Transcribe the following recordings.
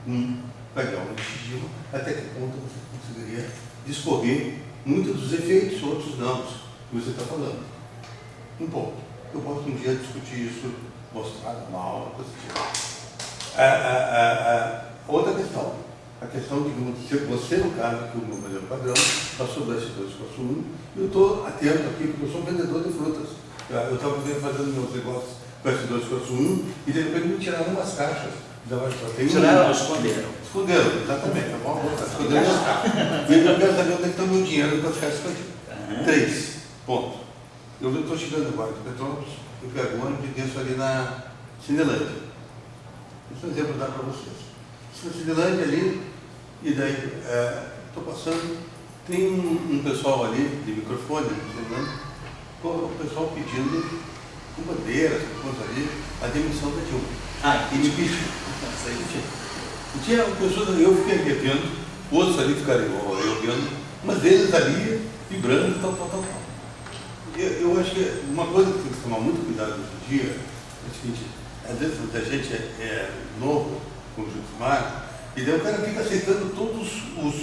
um painel anti-Dilma, até que ponto você conseguiria discorrer muitos dos efeitos, outros não, que você está falando. Um ponto. Eu posso um dia discutir isso, mostrar uma aula, coisa tipo. Outra questão. A questão de que você, no caso, que o meu modelo padrão, passou do S2/1, eu estou atento aqui, porque eu sou um vendedor de frutas. Eu estava fazendo meus negócios com S2/1 e de repente me tiraram umas caixas. Tiraram, esconderam. Esconderam, exatamente. Esconderam as caixas. E eu quero saber onde é que está o meu dinheiro com as caixas escondidas. 3 pontos. Eu estou chegando agora de Petrópolis, eu pego o ônibus e desço ali na Cinelândia. Isso é um exemplo que dá para vocês. Na Cinelândia ali, e daí estou passando, tem um pessoal ali de microfone, o pessoal pedindo com bandeiras, coisa ali, a demissão da Dilma. E me pediu. Tinha pessoas, eu fiquei arrepiando, outros ali ficaram arrepiando, mas eles ali vibrando, tal. Eu acho que uma coisa que tem que tomar muito cuidado hoje em dia é o seguinte: às vezes muita gente é novo, como o Gilmar, e daí o cara fica aceitando todos os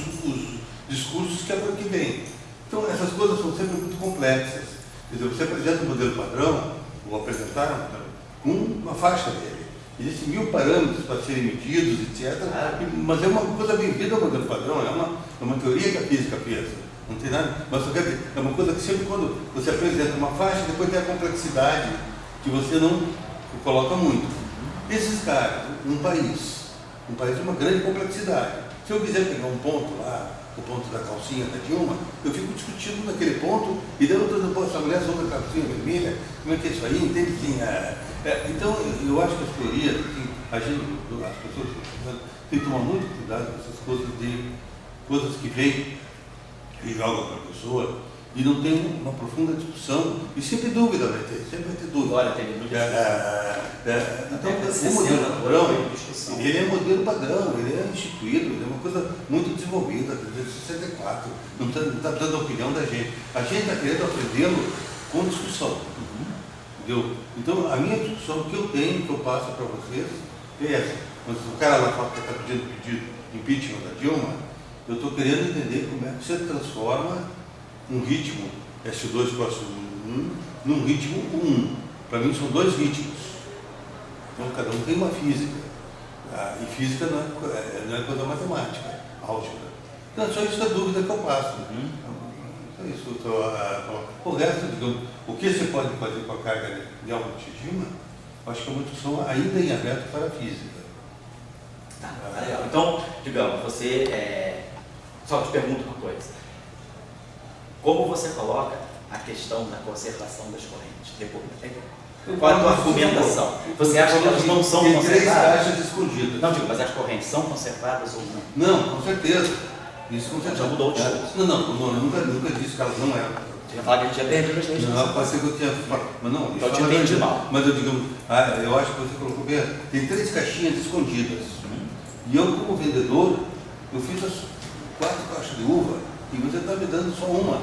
discursos que vem. Então essas coisas são sempre muito complexas. Quer dizer, você apresenta um modelo padrão, ou apresentar um padrão, com uma faixa dele. Existem 1000 parâmetros para serem medidos, etc. Mas é uma coisa bem-vinda ao modelo padrão, é uma teoria que a física pensa. Não tem nada, mas só quer dizer, é uma coisa que sempre quando você apresenta uma faixa, depois tem a complexidade que você não coloca muito. Esses caras, um país de uma grande complexidade. Se eu quiser pegar um ponto lá, o ponto da calcinha da Dilma, eu fico discutindo naquele ponto, e daí eu estou dizendo, essa mulher só usa calcinha vermelha, como é que é isso aí? Entende? Então, eu acho que as teorias, as pessoas têm que tomar muito cuidado com essas coisas que vêm e jogam para a pessoa, e não tem uma profunda discussão, e sempre dúvida vai ter dúvida. Olha, tem muita então, o modelo padrão, ele é modelo padrão, ele é instituído, ele é uma coisa muito desenvolvida, desde 64, não está dando a opinião da gente. A gente está querendo aprendê-lo com discussão. Entendeu? Então, a minha discussão que eu tenho, que eu passo para vocês, é essa. Mas o cara lá fala que está pedindo impeachment da Dilma, eu estou querendo entender como é que você transforma um ritmo S2/1 num ritmo 1. Para mim são 2 ritmos. Então cada um tem uma física. E física não é coisa matemática, álgebra. Então é só isso a dúvida que eu passo. Então, isso, o resto, digamos, o que você pode fazer com a carga de Dilma, acho que é uma discussão ainda em aberto para a física. Tá legal. Então, digamos, você só te pergunto uma coisa. Como você coloca a questão da conservação das correntes? Depois, qual é a tua argumentação? Você acha que elas não são conservadas? Tem 3 caixas escondidas. Não, digo, mas as correntes são conservadas ou não? Não, com certeza. Isso com certeza. Já mudou o discurso. Não, nunca disse que elas não eram. Tinha falado que ele tinha perdido as leis. Não, pode ser que eu tinha falado. Mas não, então eu te entendi mal. Mas eu digo, eu acho que você colocou bem. Tem 3 caixinhas escondidas. E eu, como vendedor, eu fiz as 4 caixas de uva e você está me dando só uma.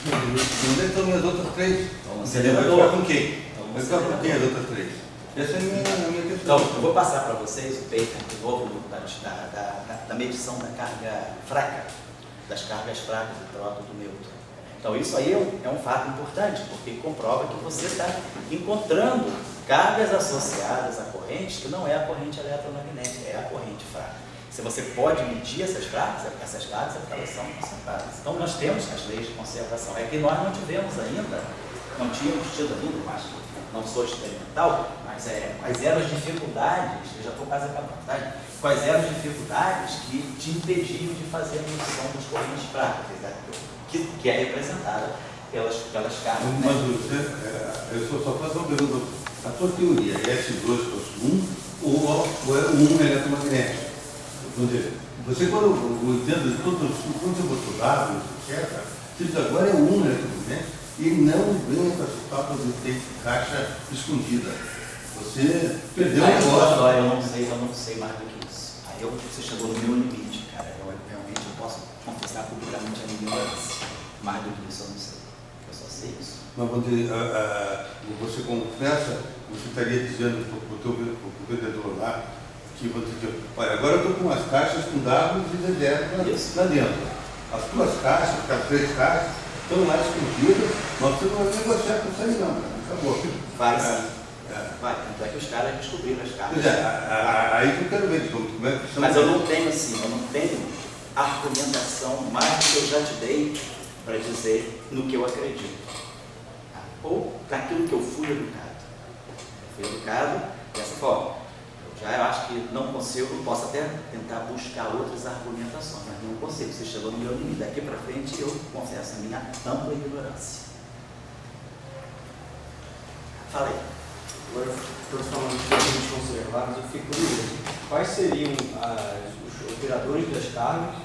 Onde é que estão minhas outras 3? Então você vai ficar com quem? Vai ficar com quem as outras 3? Essa é a minha questão. Então, eu vou passar para vocês o paper de novo da medição da carga fraca, das cargas fracas do próton do nêutron. Então, isso aí é um fato importante, porque comprova que você está encontrando cargas associadas a correntes que não é a corrente eletromagnética, é a corrente fraca. Se você pode medir essas cargas, é porque elas são conservadas. Então, nós temos as leis de conservação. É que nós não tivemos ainda, não tínhamos tido ainda, mas não sou experimental, mas quais eram as dificuldades, eu já estou quase acabando, tá? Quais eram as dificuldades que te impediam de fazer a medição das correntes fracas, que é representada pelas cargas. Mas eu só faço uma pergunta. A sua teoria é S2/1 ou é 1 eletromagnético? Você, quando eu entendo, quando você botou dados, etc., você diz agora é 1 eletromagnético e não vem com esse papo de ter caixa escondida. Você perdeu o negócio. Eu não sei mais do que isso. Aí você chegou no meu limite, cara. Eu realmente posso confessar publicamente a minha ignorância. Mais do que isso eu não sei. Eu só sei isso. Mas quando você confessa, você estaria dizendo para o vendedor lá, Tipo, olha, agora eu estou com umas caixas com W e Z0 lá dentro. As duas caixas, as 3 caixas, estão lá escondidas, nós não vamos negociar com isso aí não, cara. Acabou. Vai sim. Vai, tanto é que os caras descobriram as caixas. Aí que eu quero ver como é que são. Mas eu não tenho assim, eu não tenho argumentação mais do que eu já te dei para dizer no que eu acredito. Ou naquilo que eu fui educado. Eu fui educado dessa forma. Eu acho que não consigo, eu posso até tentar buscar outras argumentações, mas não consigo. Você chegou no meu limite. Daqui para frente eu confesso a minha ampla ignorância. Fala aí. Agora, estou falando de termos conservados, eu fico curioso. Quais seriam os operadores das cargas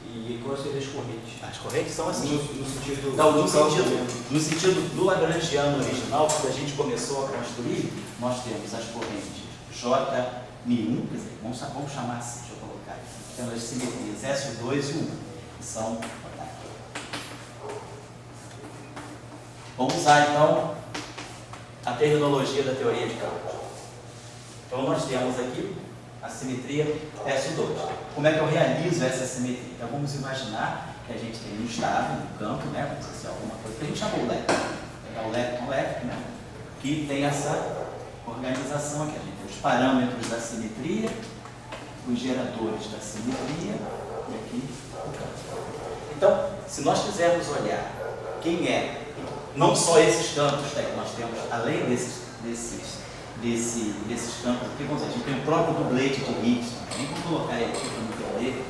e quais seriam as correntes? As correntes são assim. No sentido então, no sentido do lagrangiano original, quando a gente começou a construir, nós temos as correntes J-1, quer dizer, vamos chamar assim, deixa eu colocar aqui. Temos as simetrias SO2 e U, que são. Vamos usar então a terminologia da teoria de campos. Então nós temos aqui a simetria SO2. Como é que eu realizo essa simetria? Então vamos imaginar que a gente tem um estado, um campo, né? Como se fosse alguma coisa que a gente chamou o elétrico. Pegar o elétrico, né? Que tem essa organização aqui. A gente tem os parâmetros da simetria, os geradores da simetria e aqui o campo. Então, se nós quisermos olhar quem é, não só esses campos que nós temos, além desses campos aqui, vamos dizer, a gente tem o próprio dublete de Higgs, nem vou colocar ele aqui para não entender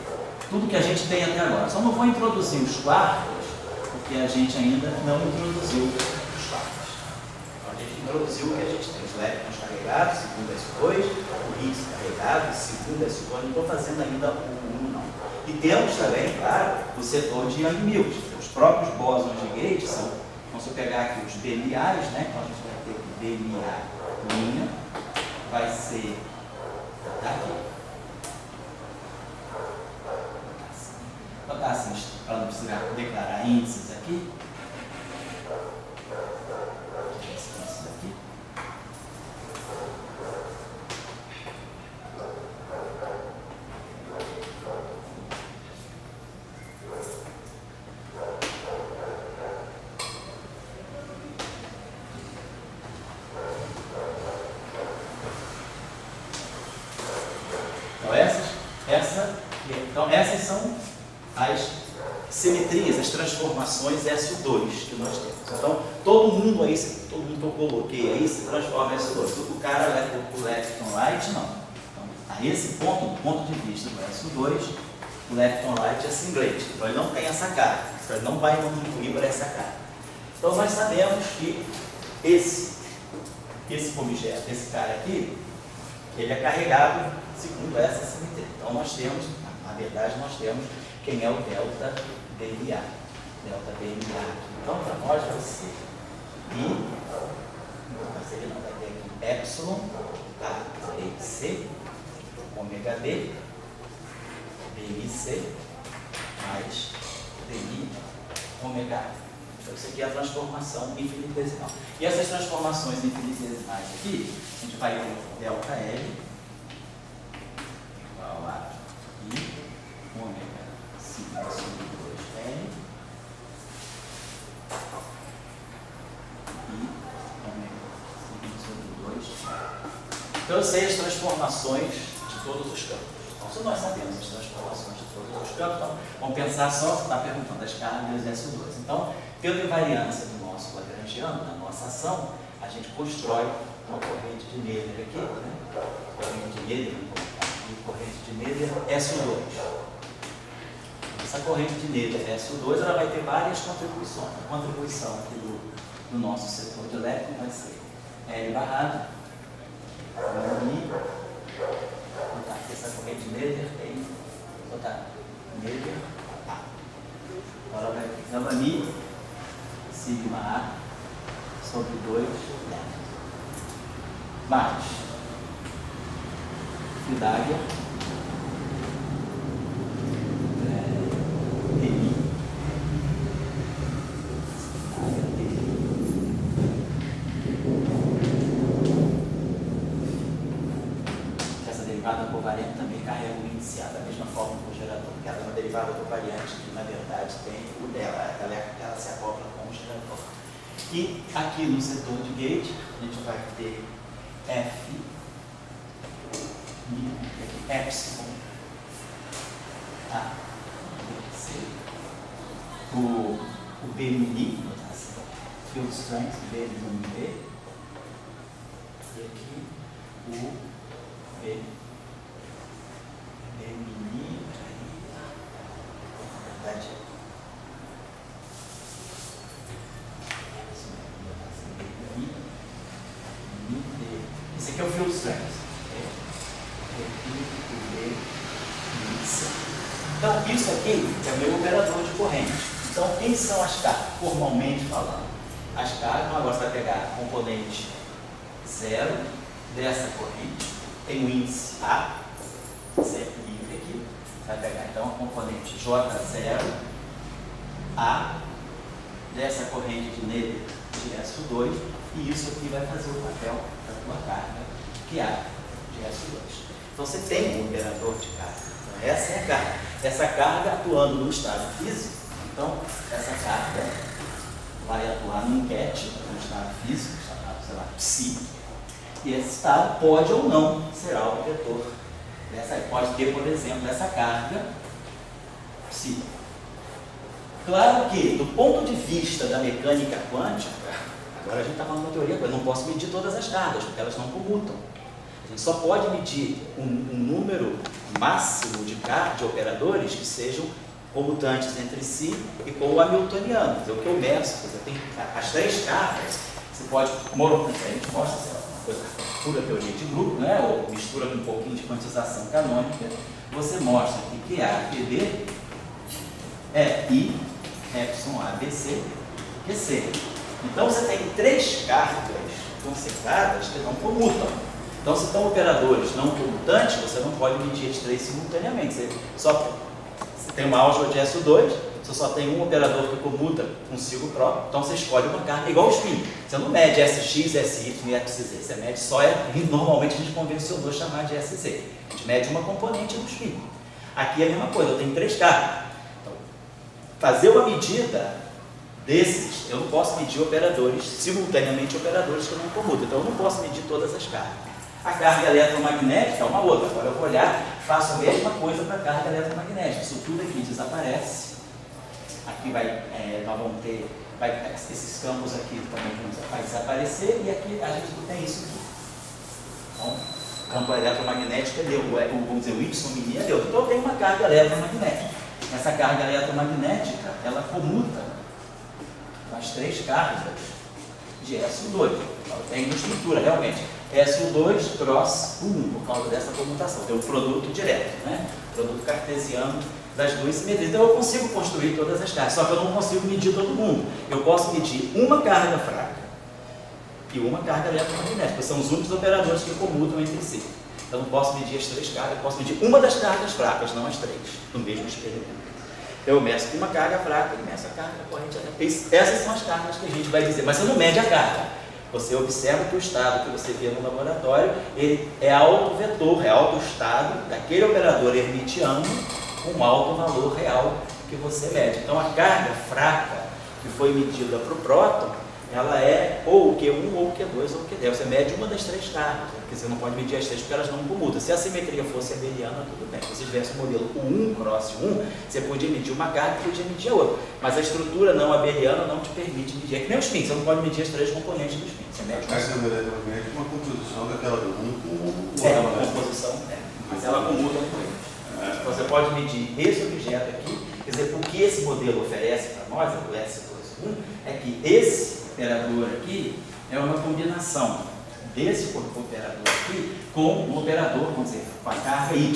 tudo que a gente tem até agora. Só não vou introduzir os quartos, porque a gente ainda não introduziu os quartos. Então a gente introduziu o que a gente tem, os elétrons carregados, segundo S2, o Higgs carregado, segundo S2, não estou fazendo ainda o 1 não. E temos também, claro, o setor de Young-Mills, os próprios bósons de Gate são. Então, se eu pegar aqui os BMAs, né? Então a gente vai ter que BMA' vai ser daqui. Vou botar assim, para não precisar declarar índices aqui. Esse aqui. Então, essas são as simetrias, as transformações SO2 que nós temos. Então, todo mundo que eu coloquei aí se transforma em SO2. O cara, o left and right, não. Então, a esse ponto, do ponto de vista do SO2, o left and right é singlet. Então, ele não tem essa carga. Então, ele não vai contribuir para essa carga. Então, nós sabemos que esse objeto, esse cara aqui, ele é carregado segundo essa simetria. Então, nós temos, na verdade, nós temos quem é o delta BMA. Delta BMA. Então, para nós vai ser I, não vai ter aqui epsilon, tá? C, ômega B, BMC, mais DI, ômega A. Então, isso aqui é a transformação infinitesimal. E essas transformações infinitesimais aqui, a gente vai ter delta L igual a I, ômega sigma sobre 2L, I, ômega sigma sobre 2L. Então, eu sei as transformações de todos os campos. Então, se nós sabemos as transformações de todos os campos, então, vamos pensar só, está perguntando as cargas SO2. Então, pela invariância do nosso lagrangiano, da nossa ação, a gente constrói uma corrente de Miller aqui, né? Corrente de Miller, corrente de Miller SO2. Essa corrente de Miller SO2, ela vai ter várias contribuições. A contribuição aqui do nosso setor de elétron vai ser L barrado, I, botar aqui essa corrente de Miller, tem, botar Miller A. Agora vai ter gama Mi, sigma A sobre 2 mais Fidália DI essa derivada por derivada do variante, que na verdade tem o dela, ela se acopla com o gerador. E aqui no setor de gate, a gente vai ter F, epsilon, A, B, C, o B mini, field strength, B mini B, e aqui o B mini, na verdade, esse aqui é o field strength. Então, isso aqui é o meu operador de corrente. Então, quem são as cargas? Formalmente falando, as cargas, então agora você vai pegar a componente 0 dessa corrente, tem o índice A, sempre livre aqui, você vai pegar então a componente J0, A, dessa corrente de Neber de SO2, e isso aqui vai fazer o papel da tua carga, que é A de SO2. Então, você tem um operador de carga. Então, essa é a carga. Essa carga atuando no estado físico, então, essa carga vai atuar no enquete, no estado físico, chamado, sei lá, psi, e esse estado pode ou não ser algo vetor. Pode ter, por exemplo, essa carga psi. Claro que, do ponto de vista da mecânica quântica, agora a gente está falando de uma teoria, eu não posso medir todas as cargas, porque elas não comutam. A gente só pode medir um número máximo de operadores que sejam comutantes entre si e com o hamiltoniano. Então, o que eu meço, eu tenho as três cargas, você pode, a gente mostra uma coisa, pura teoria de grupo, né? Ou mistura com um pouquinho de quantização canônica, você mostra que QA, QB é I, epsilon, A, B, C, QC. Então, você tem três cargas concentradas que não comutam. Então, se estão operadores não comutantes, você não pode medir os três simultaneamente. Você tem uma álgebra de SO2, você só tem um operador que comuta consigo próprio, então você escolhe uma carga igual o spin. Você não mede SX, SY e SZ, você mede só, normalmente a gente convencionou chamar de SZ. A gente mede uma componente do spin. Aqui é a mesma coisa, eu tenho três cargas. Então, fazer uma medida desses, eu não posso medir operadores, simultaneamente operadores que não comutam, então eu não posso medir todas as cargas. A carga eletromagnética é uma outra. Agora eu vou olhar, faço a mesma coisa para a carga eletromagnética. Isso tudo aqui desaparece. Aqui nós vamos ter, esses campos aqui também vai desaparecer, e aqui a gente não tem isso aqui. Então, o campo eletromagnético é neutro, vamos dizer, o Y mini é neutro. Então eu tenho uma carga eletromagnética. Essa carga eletromagnética, ela comuta as três cargas de SO2. Então, tem uma estrutura, realmente. SO2 cross o 1, por causa dessa comutação. Tem o produto direto, né? Produto cartesiano das duas simetrias. Então, eu consigo construir todas as cargas, só que eu não consigo medir todo mundo. Eu posso medir uma carga fraca e uma carga eletromagnética. São os únicos operadores que comutam entre si. Então, eu não posso medir as três cargas, eu posso medir uma das cargas fracas, não as três, no mesmo experimento. Eu meço uma carga fraca e meço a carga corrente. Essas são as cargas que a gente vai dizer, mas você não mede a carga. Você observa que o estado que você vê no laboratório, ele é autovetor, é autoestado daquele operador hermitiano com alto valor real que você mede. Então, a carga fraca que foi medida para o próton, ela é ou o Q1, ou o Q2, ou o Q10. Você mede uma das três cargas, porque você não pode medir as três porque elas não comutam. Se a simetria fosse abeliana, tudo bem. Se você tivesse o modelo 1 cross 1, você podia medir uma carga e podia medir a outra. Mas a estrutura não abeliana não te permite medir. É que nem o spin, você não pode medir as três componentes do spin. Você mede a carga eletromagnética é uma composição daquela do 1 com o é uma composição, mas ela comuta com eles. Então, você pode medir esse objeto aqui. Quer dizer, o que esse modelo oferece para nós, o S21, é que esse operador aqui é uma combinação desse operador aqui com o operador, vamos dizer, com a carga Y,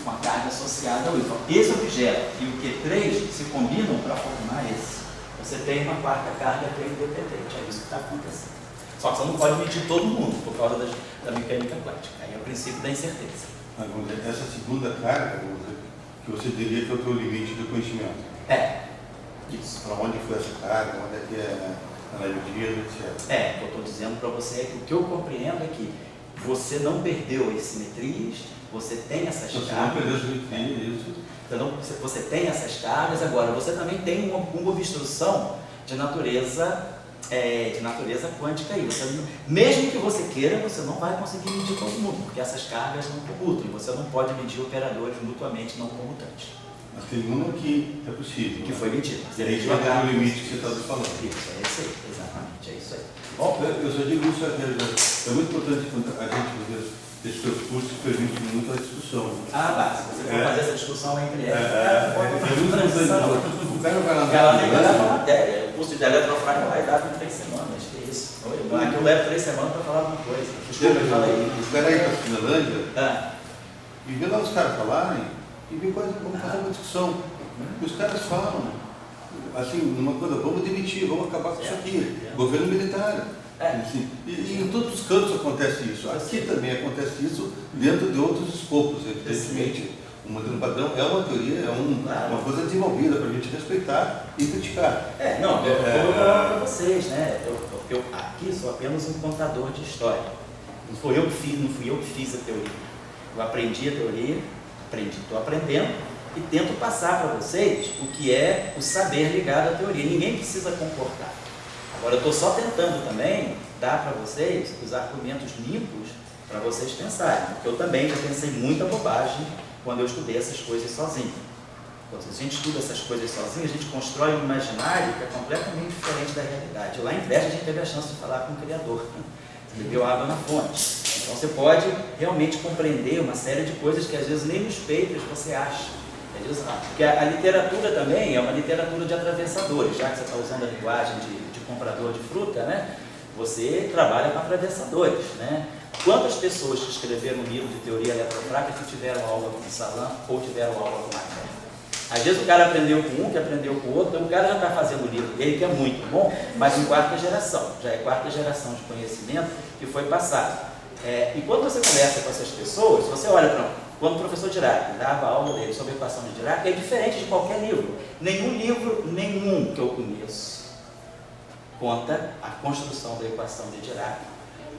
com a carga associada ao Y. Esse objeto e o Q3 se combinam para formar esse. Você tem uma quarta carga independente, é isso que está acontecendo. Só que você não pode medir todo mundo por causa da mecânica quântica. Aí é o princípio da incerteza. Mas, vamos dizer, essa segunda carga, vamos dizer, que você diria que é o teu limite do conhecimento. Isso. Para onde foi essa carga, onde é que ela é medida, etc. O que eu estou dizendo para você é que o que eu compreendo é que você não perdeu as simetrias, você tem essas Você cargas. não perdeu as simetrias, isso. Então, você tem essas cargas, agora você também tem uma obstrução de natureza quântica aí. Mesmo que você queira, você não vai conseguir medir todo mundo, porque essas cargas não comutam, e você não pode medir operadores mutuamente não comutantes. Mas tem uma que é possível. Que foi medida. Você mediu o limite que você está falando. Isso, é isso aí, exatamente, é isso aí. Bom, eu só digo isso, é muito importante a gente fazer esses seus cursos que permitem muito a discussão. Basta, você vai fazer essa discussão entre eles. É muito importante. O cara vai lá ela tem que dar uma matéria. O curso de eletrofrágil vai dar em 3 semanas, que é isso. Aqui eu levo 3 semanas para falar alguma coisa. Desculpa, eu falei. O cara aí para a Finlândia e vê lá os caras falarem e vê vamos fazer uma discussão. E os caras falam, assim, numa coisa, vamos demitir, vamos acabar com isso aqui. Governo militar. E em todos os cantos acontece isso. Aqui também acontece isso dentro de outros escopos, evidentemente. O modelo padrão é uma teoria, é uma coisa desenvolvida para a gente respeitar e criticar. Eu vou falar para vocês, né? Eu aqui sou apenas um contador de história. Não fui eu que fiz a teoria. Eu aprendi a teoria, estou aprendendo e tento passar para vocês o que é o saber ligado à teoria. Ninguém precisa concordar. Agora, eu estou só tentando também dar para vocês os argumentos limpos para vocês pensarem, porque eu também já pensei muita bobagem quando eu estudei essas coisas sozinho. Quando a gente estuda essas coisas sozinho, a gente constrói um imaginário que é completamente diferente da realidade. Lá em Brest a gente teve a chance de falar com o Criador, bebeu água na fonte. Então você pode realmente compreender uma série de coisas que às vezes nem nos papers você acha. Porque a literatura também é uma literatura de atravessadores, já que você está usando a linguagem de comprador de fruta, né? Você trabalha com atravessadores, né? Quantas pessoas que escreveram um livro de teoria eletrofrágil que tiveram aula com o Salam ou tiveram aula com o Marcelo? Às vezes o cara aprendeu com um, que aprendeu com o outro, então o cara já está fazendo o livro dele, que é muito bom, mas em 4ª geração, já é 4ª geração de conhecimento que foi passado. E quando você conversa com essas pessoas, você olha para quando o professor Dirac dava a aula dele sobre a equação de Dirac, é diferente de qualquer livro. Nenhum livro que eu conheço conta a construção da equação de Dirac,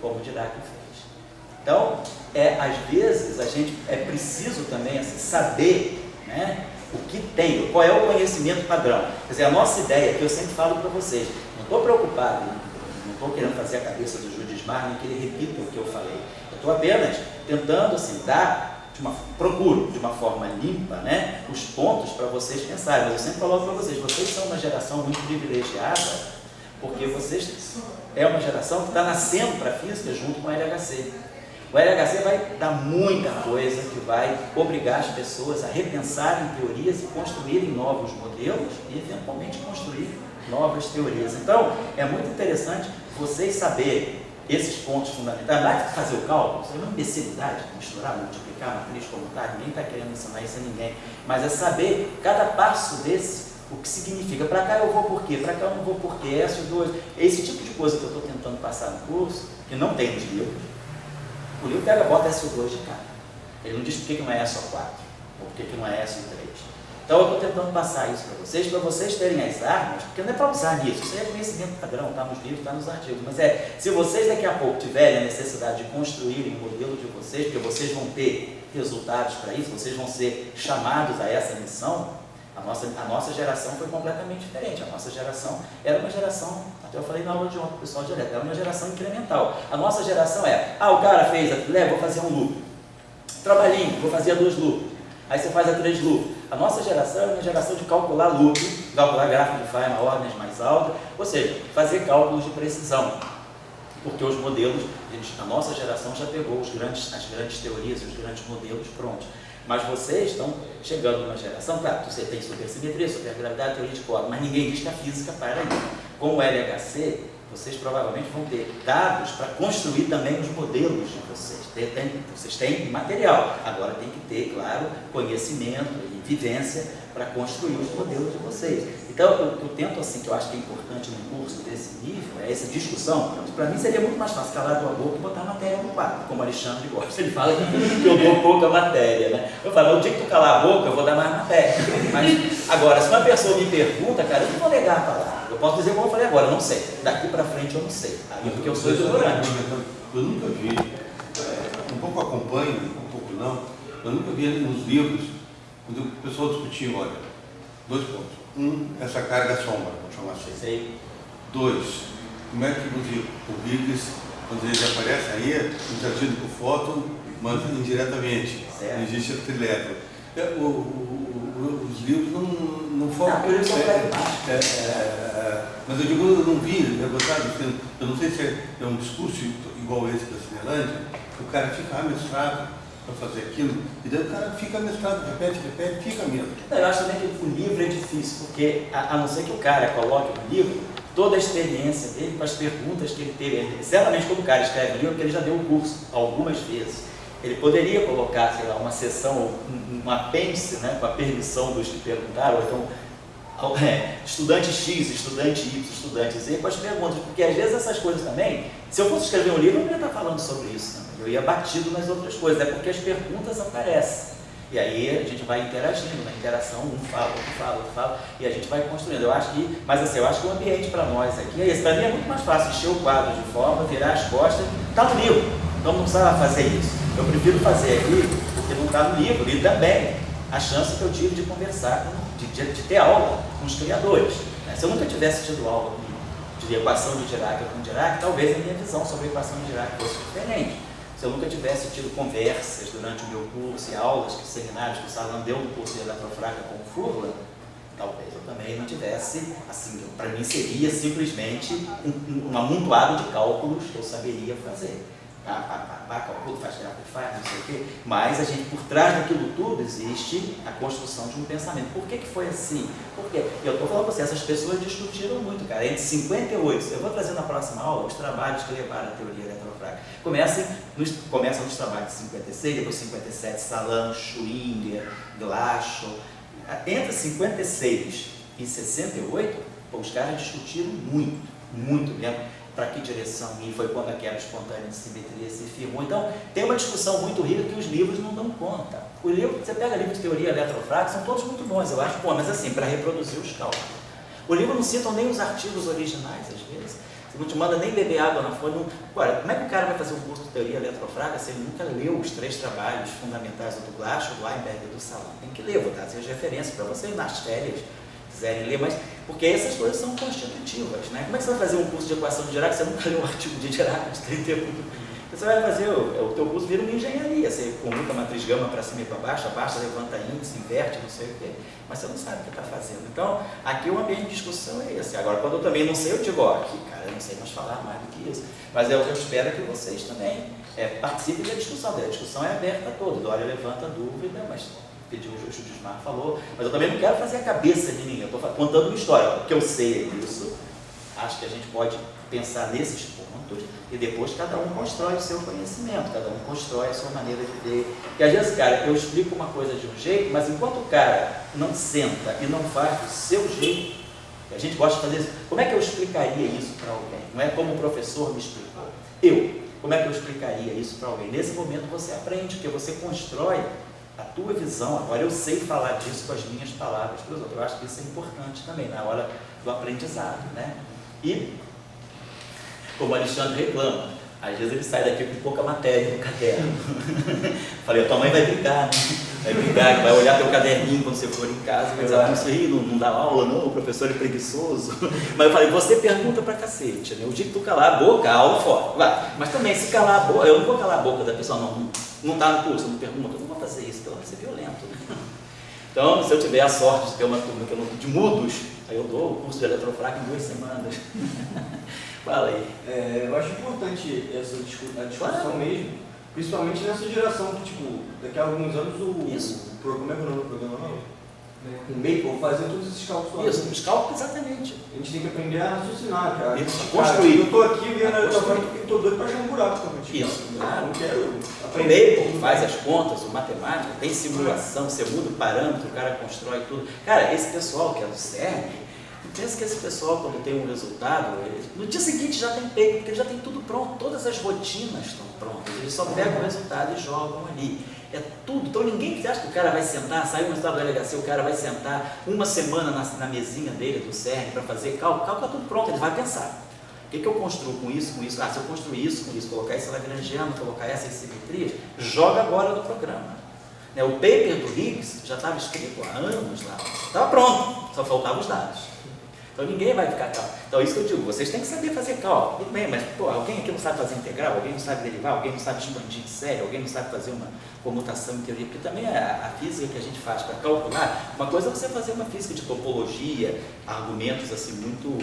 como Dirac fez. Então, às vezes, a gente é preciso também assim, saber, né, o que tem, qual é o conhecimento padrão. Quer dizer, a nossa ideia, que eu sempre falo para vocês, não estou preocupado, não estou querendo fazer a cabeça do Judismar, nem que ele repita o que eu falei. Eu estou apenas tentando assim, procuro de uma forma limpa, né, os pontos para vocês pensarem. Mas eu sempre coloco para vocês são uma geração muito privilegiada, porque vocês é uma geração que está nascendo para a física junto com a LHC. O LHC vai dar muita coisa que vai obrigar as pessoas a repensarem teorias e construírem novos modelos e eventualmente construir novas teorias. Então, é muito interessante vocês saberem esses pontos fundamentais. Não é fazer o cálculo, isso é uma imbecilidade, misturar, multiplicar, matriz, comutar, ninguém está querendo ensinar isso a ninguém, mas é saber cada passo desse, o que significa. Para cá eu vou por quê, para cá eu não vou por quê, esse tipo de coisa que eu estou tentando passar no curso, que não tem nos livros. O livro bota SO2 de cara. Ele não diz por que não é SO4, ou por que não é SO3. Então eu estou tentando passar isso para vocês terem as armas, porque não é para usar nisso, isso é conhecimento padrão, está nos livros, está nos artigos, mas se vocês daqui a pouco tiverem a necessidade de construírem o modelo de vocês, porque vocês vão ter resultados para isso, vocês vão ser chamados a essa missão, a nossa geração foi completamente diferente. A nossa geração era uma geração, até eu falei na aula de ontem, o pessoal de elétrica, era uma geração incremental. A nossa geração o cara fez vou fazer um loop. Trabalhinho, vou fazer 2 loops. Aí você faz a 3 loops. A nossa geração é uma geração de calcular loop, calcular gráfico de Feynman, ordens mais altas, ou seja, fazer cálculos de precisão. Porque os modelos, a nossa geração já pegou as grandes teorias, os grandes modelos prontos. Mas vocês estão chegando numa geração, claro, você tem supersimetria, supergravidade, teoria de cordas, mas ninguém diz que a física para aí. Com o LHC, vocês provavelmente vão ter dados para construir também os modelos de vocês. Vocês têm material, agora tem que ter, claro, conhecimento e vivência para construir os modelos de vocês. Então, eu tento, assim, que eu acho que é importante num curso desse nível, essa discussão. Para mim seria muito mais fácil calar a tua boca e botar a matéria no quadro, como o Alexandre gosta. Ele fala que eu dou pouca matéria, né? Eu falo, o dia que tu calar a boca, eu vou dar mais matéria. Mas, agora, se uma pessoa me pergunta, cara, eu não vou negar a palavra. Eu posso dizer como eu falei agora, eu não sei. Daqui para frente eu não sei. Aí porque eu sou ignorante. Eu nunca vi, um pouco acompanho, um pouco não, eu nunca vi nos livros quando o pessoal discutiu, olha, 2 pontos. Essa carga sombra, vamos chamar assim. Sei. 2, como é que o Higgs, quando ele aparece aí, interagindo com o fóton, mas indiretamente, não existe elétron. Os livros não foram. Mas eu digo, eu não vi, eu não sei se é um discurso igual esse da Cinelândia, que o cara fica amestrado para fazer aquilo, e daí o cara fica amestrado, repete, fica mesmo. Eu acho também que o livro é difícil, porque a não ser que o cara coloque no livro toda a experiência dele com as perguntas que ele teve. Certamente, quando o cara escreve o livro, porque ele já deu o curso algumas vezes. Ele poderia colocar, sei lá, uma sessão, um apêndice, né, com a permissão dos que perguntaram, ou então estudante X, estudante Y, estudante Z, com as perguntas, porque às vezes essas coisas também, se eu fosse escrever um livro, eu não ia estar falando sobre isso, né? Eu ia batido nas outras coisas, é porque as perguntas aparecem. E aí a gente vai interagindo, na interação, um fala, outro fala, e a gente vai construindo. Eu acho que, mas assim, eu acho que o ambiente para nós aqui é esse. Para mim é muito mais fácil encher o quadro de forma, virar as costas, está no livro, então não precisava fazer isso. Eu prefiro fazer aqui, porque não está no livro, e também a chance que eu tive de conversar, de ter aula com os criadores. Né? Se eu nunca tivesse tido aula de equação de Dirac ou com Dirac, talvez a minha visão sobre a equação de Dirac fosse diferente. Se eu nunca tivesse tido conversas durante o meu curso e aulas, seminários que o Salan deu no curso de eletrofraca com o Furlan, talvez eu também não tivesse, assim, para mim seria simplesmente um amontoado de cálculos que eu saberia fazer. Cálculo, faz gráfico, faz, não sei o quê, mas a gente, por trás daquilo tudo, existe a construção de um pensamento. Por que foi assim? Porque, eu estou falando para você, essas pessoas discutiram muito, cara, entre 58, eu vou trazer na próxima aula os trabalhos que levaram a teoria eletrofrágica. Começam nos trabalhos de 56, depois 57, Salan, Schwinger, Glashow. Entre 56 e 68, os caras discutiram muito mesmo. Para que direção ir, foi quando a quebra espontânea de simetria se firmou. Então, tem uma discussão muito rica que os livros não dão conta. O livro, você pega livros de teoria eletrofrágica, são todos muito bons, eu acho, mas assim, para reproduzir os cálculos. O livro não citam nem os artigos originais, às vezes. Você não te manda nem beber água na fonte. Agora, como é que o cara vai fazer um curso de teoria eletrofrágica se ele nunca leu os 3 trabalhos fundamentais do Glashow, do Weinberg e do Salan? Tem que ler, vou dar as referências para você nas férias, quiserem ler, mas porque essas coisas são constitutivas, né? Como é que você vai fazer um curso de equação de Dirac se você nunca leu um artigo de Dirac de 31? Você vai fazer, o teu curso vira uma engenharia, você computa a matriz gama para cima e para baixo, abaixa, levanta índice, inverte, não sei o quê, mas você não sabe o que está fazendo. Então, aqui o ambiente de discussão é esse. Agora, quando eu também não sei, eu digo, ó, aqui, cara, eu não sei mais falar mais do que isso, mas eu espero que vocês também participem da discussão. A discussão é aberta a todos, Dória levanta dúvida, mas pediu o Justo Desmar falou, mas eu também não quero fazer a cabeça de ninguém, eu estou contando uma história, o que eu sei é isso, acho que a gente pode pensar nesses pontos e depois cada um constrói o seu conhecimento, cada um constrói a sua maneira de ver. Porque às vezes, cara, eu explico uma coisa de um jeito, mas enquanto o cara não senta e não faz do seu jeito, a gente gosta de fazer isso, como é que eu explicaria isso para alguém? Não é como o professor me explicou. Como é que eu explicaria isso para alguém? Nesse momento você aprende, porque você constrói a tua visão. Agora eu sei falar disso com as minhas palavras para os outros. Eu acho que isso é importante também na hora do aprendizado, né? E, como o Alexandre reclama, às vezes ele sai daqui com pouca matéria no caderno. Falei, a tua mãe vai brigar, né? Vai brigar, vai olhar teu caderninho quando você for em casa e vai dizer, isso aí não dá aula não, o professor é preguiçoso. Mas eu falei, você pergunta pra cacete, né? O dia que tu calar a boca, a aula fora. Vai. Mas também, se calar a boca, eu não vou calar a boca da pessoa, não tá no curso, não pergunta, eu não vou fazer isso, pelo menos ser violento, né? Então, se eu tiver a sorte de ter uma turma de mudos, aí eu dou o curso de eletrofraca em 2 semanas. Fala aí. Eu acho importante essa discussão mesmo, principalmente nessa geração que, tipo, daqui a alguns anos como é que é o nome do programa não? O Maple fazer todos esses cálculos. Isso, os cálculos, exatamente. A gente tem que aprender a raciocinar, cara. Construir. Eu tô aqui vendo a eletrofraca porque tô doido pra achar um buraco também. Isso. Não quero aprender. O Maple faz as contas, o matemática, tem simulação, você muda o parâmetro, o cara constrói tudo. Cara, esse pessoal que é do CERN, pensa que esse pessoal, quando tem um resultado, no dia seguinte já tem peito, porque ele já tem tudo pronto, todas as rotinas estão prontas, eles só pegam o resultado e jogam ali. É tudo. Então ninguém acha que o cara vai sentar, saiu um resultado da delegacia, o cara vai sentar uma semana na mesinha dele, do CERN, para fazer cálculo. Cálculo é tudo pronto, ele vai pensar. O que eu construo com isso, com isso? Se eu construir isso com isso, colocar esse lagrangiano, colocar essas simetrias, joga agora no programa. Né? O paper do Higgs já estava escrito há anos lá, estava pronto, só faltavam os dados. Então ninguém vai ficar calmo. Então isso que eu digo, vocês têm que saber fazer cálculo. Tudo bem, mas pô, alguém aqui não sabe fazer integral, alguém não sabe derivar, alguém não sabe expandir em série, alguém não sabe fazer uma comutação em teoria, porque também a física que a gente faz para calcular, uma coisa é você fazer uma física de topologia, argumentos assim muito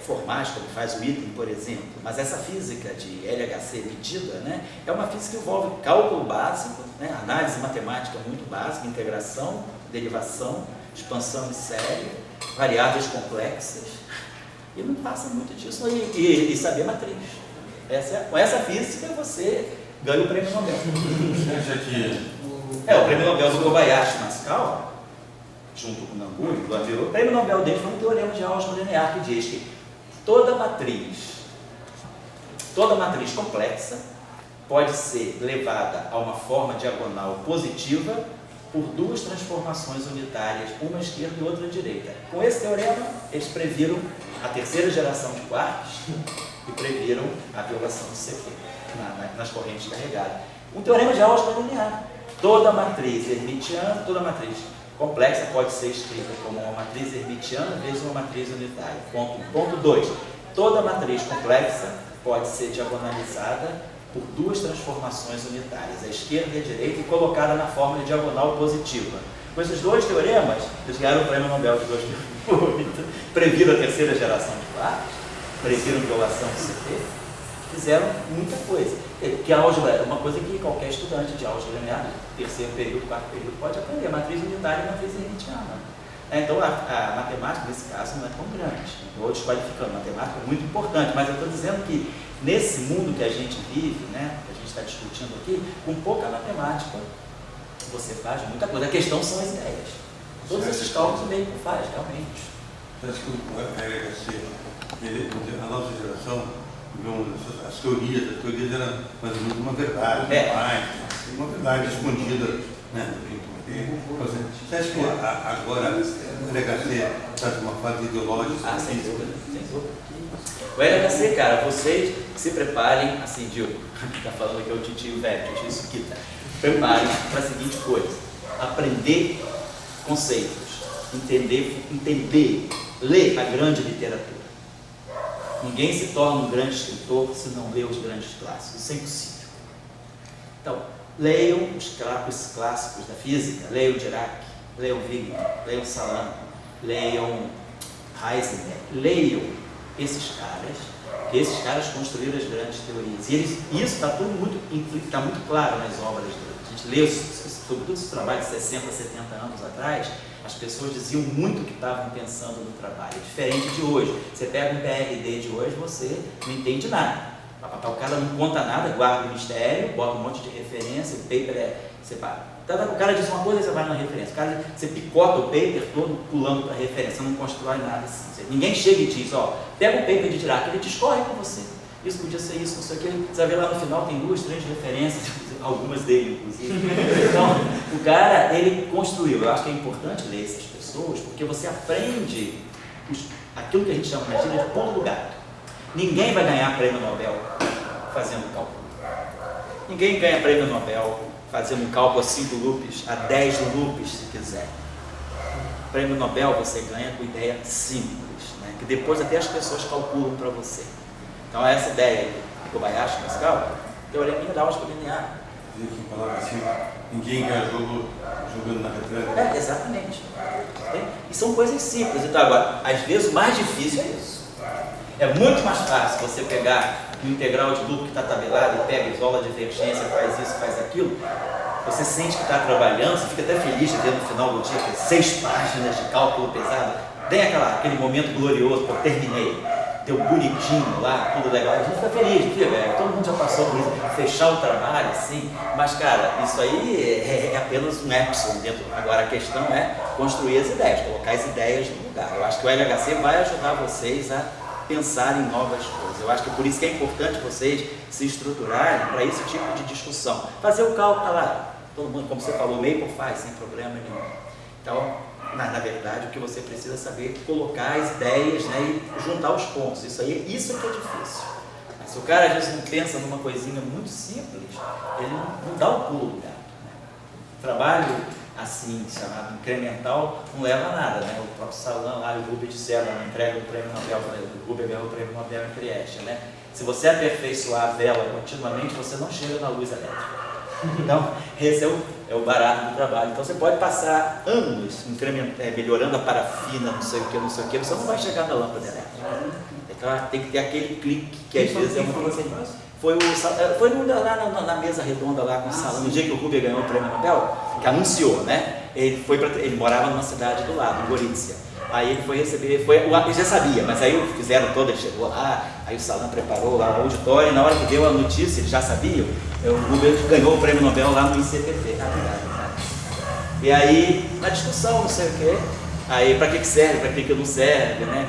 formais, como faz o item, por exemplo, mas essa física de LHC medida, né, é uma física que envolve cálculo básico, né, análise matemática muito básica, integração, derivação, expansão em série, variáveis complexas, e não passa muito disso, e saber matriz. Com essa física você ganha o prêmio Nobel. O prêmio Nobel do Kobayashi Masaskawa, junto com o Nanguri, do Averroes, o prêmio Nobel dele foi um teorema de álgebra linear que diz que toda matriz complexa pode ser levada a uma forma diagonal positiva por duas transformações unitárias, uma esquerda e outra direita. Com esse teorema, eles previram a terceira geração de quarks e previram a violação do CP nas correntes carregadas. Um teorema de álgebra linear. Toda matriz hermitiana, toda matriz complexa pode ser escrita como uma matriz hermitiana vezes uma matriz unitária. Ponto 1. Ponto 2. Toda matriz complexa pode ser diagonalizada por duas transformações unitárias, a esquerda e a direita, e colocada na forma de diagonal positiva. Com esses dois teoremas, eles ganharam o prêmio Nobel de 2008, previram a terceira geração de quarks, previram violação do CP, fizeram muita coisa. Que a álgebra é uma coisa que qualquer estudante de álgebra linear, terceiro período, quarto período, pode aprender, matriz unitária e matriz hermitiana. Então a matemática, nesse caso, não é tão grande. Estou desqualificando, a matemática é muito importante, mas eu estou dizendo que nesse mundo que a gente vive, né, que a gente está discutindo aqui, com pouca matemática, você faz muita coisa. A questão são as ideias. Todos esses cálculos o meio faz, realmente. Acho que o LHC, a nossa geração, as teorias eram mais ou menos uma verdade, uma verdade escondida, né? Você acha que agora o LHC está numa fase ideológica? Sem dúvida, sem dúvida. O LHC, cara, vocês se preparem, assim, Diogo, está falando aqui o titio velho, titio Suquita, preparem para a seguinte coisa: aprender conceitos, entender, ler a grande literatura. Ninguém se torna um grande escritor se não lê os grandes clássicos, isso é impossível. Então, leiam os clássicos da física, leiam Dirac, leiam Wigner, leiam Salam, leiam Heisenberg, leiam esses caras, que esses caras construíram as grandes teorias. E isso está tudo muito claro nas obras deles. A gente lê, sobretudo esse trabalho de 60, 70 anos atrás, as pessoas diziam muito o que estavam pensando no trabalho, diferente de hoje. Você pega um PhD de hoje, você não entende nada. O cara não conta nada, guarda o mistério, bota um monte de referência, o paper separado. O cara diz uma coisa e você vai na referência. Você picota o paper todo pulando para a referência, não constrói nada assim. Ninguém chega e diz, pega o paper de Dirac, ele discorre com você. Isso podia ser isso, não sei o que. Você vai ver lá no final, tem 2, 3 referências, algumas dele, inclusive. Então, o cara, ele construiu. Eu acho que é importante ler essas pessoas, porque você aprende aquilo que a gente chama na gíria de pulo do gato. Ninguém vai ganhar prêmio Nobel fazendo cálculo. Ninguém ganha prêmio Nobel fazendo um cálculo a 5 loops, a 10 loops, se quiser. Prêmio Nobel você ganha com ideia simples, né? Que depois até as pessoas calculam para você. Então essa ideia aí do Kobayashi Masaskawa, teoreminha da álgebra linear. Que falava assim, ninguém ganha jogo jogando na retranca. Exatamente. E são coisas simples. Então agora, às vezes o mais difícil é isso. É muito mais fácil você pegar um integral de loop que está tabelado e pega, isola a divergência, faz isso, faz aquilo. Você sente que está trabalhando, você fica até feliz de ver no final do dia que 6 páginas de cálculo pesado. Tem aquele momento glorioso, pô, terminei. Deu bonitinho lá, tudo legal. A gente fica feliz, todo mundo já passou por isso, fechar o trabalho, assim. Mas, cara, isso aí é apenas um epsilon dentro. Agora a questão é construir as ideias, colocar as ideias no lugar. Eu acho que o LHC vai ajudar vocês a pensar em novas coisas. Eu acho que é por isso que é importante vocês se estruturarem para esse tipo de discussão. Fazer o cálculo, tá lá, todo mundo, como você falou, meio faz, sem problema nenhum. Então, na verdade, o que você precisa saber é colocar as ideias, né, e juntar os pontos. Isso é que é difícil. Mas se o cara às vezes não pensa numa coisinha muito simples, ele não dá o pulo do gato, né? trabalho assim, chamado incremental, não leva a nada, né? O próprio Salan lá, o Rubens disseram na entrega do prêmio Nobel, o Rubens ganhou o prêmio Nobel em Trieste, né? Se você aperfeiçoar a vela continuamente, você não chega na luz elétrica. Então, esse é o barato do trabalho. Então, você pode passar anos melhorando a parafina, não sei o que, você não vai chegar na lâmpada elétrica. Então, tem que ter aquele clique que às vezes é uma... Foi lá na mesa redonda lá com o Salan, no dia que o Rubens ganhou o prêmio Nobel, que anunciou, né? Ele morava numa cidade do lado, em Gorizia. Aí ele foi receber, ele já sabia, mas aí fizeram todo, ele chegou lá, aí o Salan preparou lá o auditório, e na hora que deu a notícia, eles já sabiam, o Rubens ganhou o prêmio Nobel lá no ICPT. E aí, na discussão, não sei o quê, aí para que serve, para que não serve, né?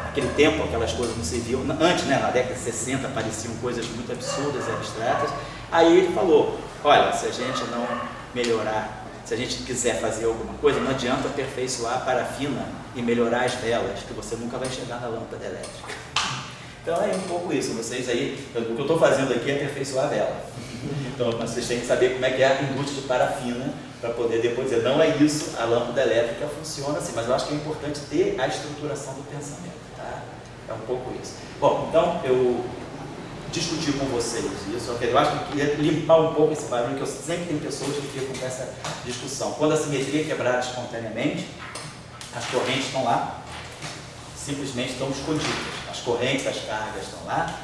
Naquele tempo, aquelas coisas não serviam, antes, né, na década de 60, apareciam coisas muito absurdas e abstratas. Aí ele falou, olha, se a gente não melhorar, se a gente quiser fazer alguma coisa, não adianta aperfeiçoar a parafina e melhorar as velas, que você nunca vai chegar na lâmpada elétrica. Então é um pouco isso, vocês aí, o que eu estou fazendo aqui é aperfeiçoar a vela. Então vocês têm que saber como é que é a indústria de parafina, para poder depois dizer, não é isso, a lâmpada elétrica funciona assim, mas eu acho que é importante ter a estruturação do pensamento, tá? É um pouco isso. Bom, então eu discutir com vocês isso, eu acho que eu queria limpar um pouco esse barulho, que eu sempre tenho pessoas que ficam com essa discussão. Quando a simetria é quebrada espontaneamente, as correntes estão lá, simplesmente estão escondidas. As correntes, as cargas estão lá,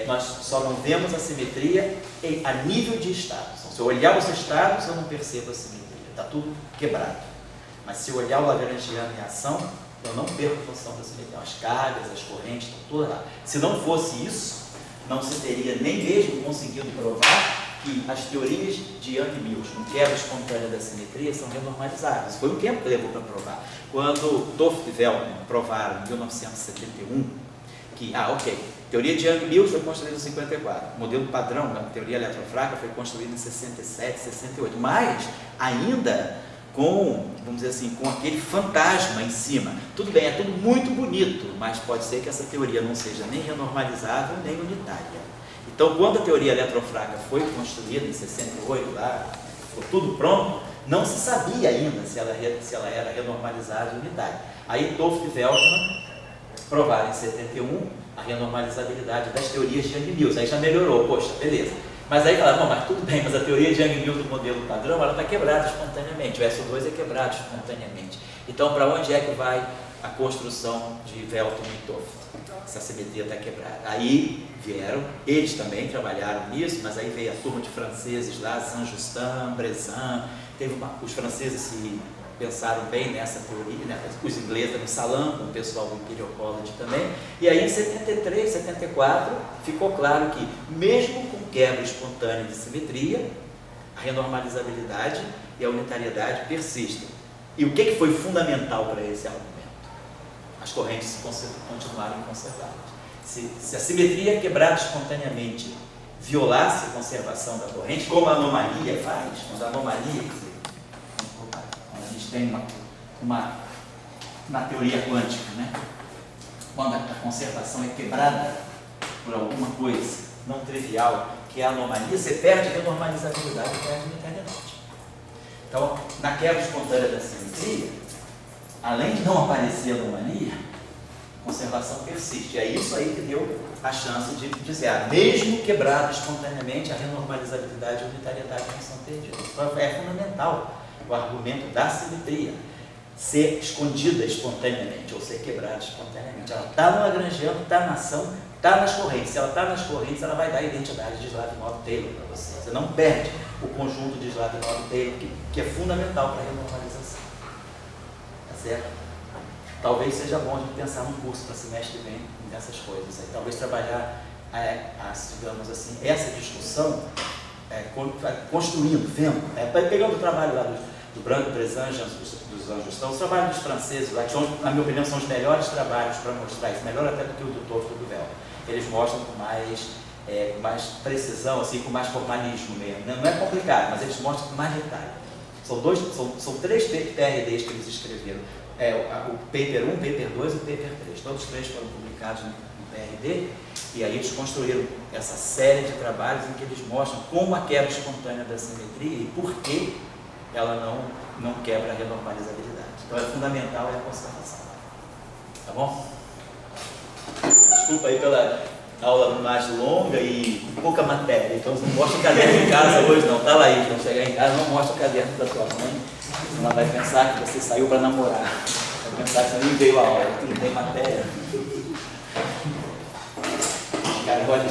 nós só não vemos a simetria a nível de estados. Então, se eu olhar os estados, eu não percebo a simetria, está tudo quebrado. Mas se eu olhar o Lagrangiano em ação, eu não perco a função da simetria. As cargas, as correntes estão todas lá. Se não fosse isso, não se teria nem mesmo conseguido provar que as teorias de Young-Mills, com quebra espontânea da simetria, são renormalizáveis. Foi um tempo que levou para provar. Quando Toft e Veltman provaram, em 1971, que, teoria de Young-Mills foi construída em 54, o modelo padrão da teoria eletrofraca foi construído em 67, 68, mas ainda com, vamos dizer assim, com aquele fantasma em cima. Tudo bem, é tudo muito bonito, mas pode ser que essa teoria não seja nem renormalizável, nem unitária. Então, quando a teoria eletrofraca foi construída em 68, lá, ficou tudo pronto, não se sabia ainda se ela era renormalizável ou unitária. Aí, Toft e Veltman provaram em 71 a renormalizabilidade das teorias de Young-Mills. Aí já melhorou, poxa, beleza. Mas aí falaram, mas tudo bem, mas a teoria de Young-Mills do modelo padrão, ela está quebrada espontaneamente, o SO2 é quebrado espontaneamente. Então, para onde é que vai a construção de Veltman e Toft? Essa simetria está quebrada. Aí vieram, eles também trabalharam nisso, mas aí veio a turma de franceses lá, Saint-Just, Brezin, os franceses se pensaram bem nessa teoria, né? Os ingleses no Salan, o pessoal do Imperial College também, e aí em 73, 74, ficou claro que mesmo com quebra espontânea de simetria, a renormalizabilidade e a unitariedade persistem. E o que foi fundamental para esse argumento? As correntes continuarem conservadas. Se a simetria quebrada espontaneamente violasse a conservação da corrente, como a anomalia faz, quando a anomalia, a gente tem uma teoria quântica, né? Quando a conservação é quebrada por alguma coisa não trivial, que é a anomalia, você perde a renormalizabilidade e perde a unitariedade. Então, na quebra espontânea da simetria, além de não aparecer anomalia, a conservação persiste. É isso aí que deu a chance de dizer, mesmo quebrado espontaneamente, a renormalizabilidade e a unitariedade não são perdidas. Então, é fundamental o argumento da simetria ser escondida espontaneamente, ou ser quebrada espontaneamente. Ela está no Lagrangiano, está na ação, está nas correntes. Se ela está nas correntes, ela vai dar a identidade de Slavnov-Taylor para você. Você não perde o conjunto de Slavnov-Taylor, que é fundamental para a renormalização. Tá certo? Talvez seja bom a gente pensar num curso para semestre que vem nessas coisas. Aí, talvez trabalhar, digamos assim, essa discussão, construindo, vendo, pegando o trabalho lá do Branco, dos Anjos, os trabalhos dos franceses, lá, que são, na minha opinião, são os melhores trabalhos para mostrar isso, melhor até do que o do Toft e do Veltman. Eles mostram com mais precisão, assim, com mais formalismo mesmo. Não é complicado, mas eles mostram com mais detalhe. São 3 PRDs que eles escreveram. O Paper 1, o Paper 2 e o Paper 3. Todos os 3 foram publicados no PRD, e aí eles construíram essa série de trabalhos em que eles mostram como a quebra espontânea da simetria e por que ela não quebra a renormalizabilidade. Então é fundamental a conservação. Tá bom? Desculpa aí pela aula mais longa e pouca matéria. Então não mostra o caderno em casa hoje não, tá, Laís? Quando chegar em casa, não mostra o caderno da tua mãe. Senão ela vai pensar que você saiu para namorar. Vai pensar que você nem veio a aula, que não tem matéria. Cara, pode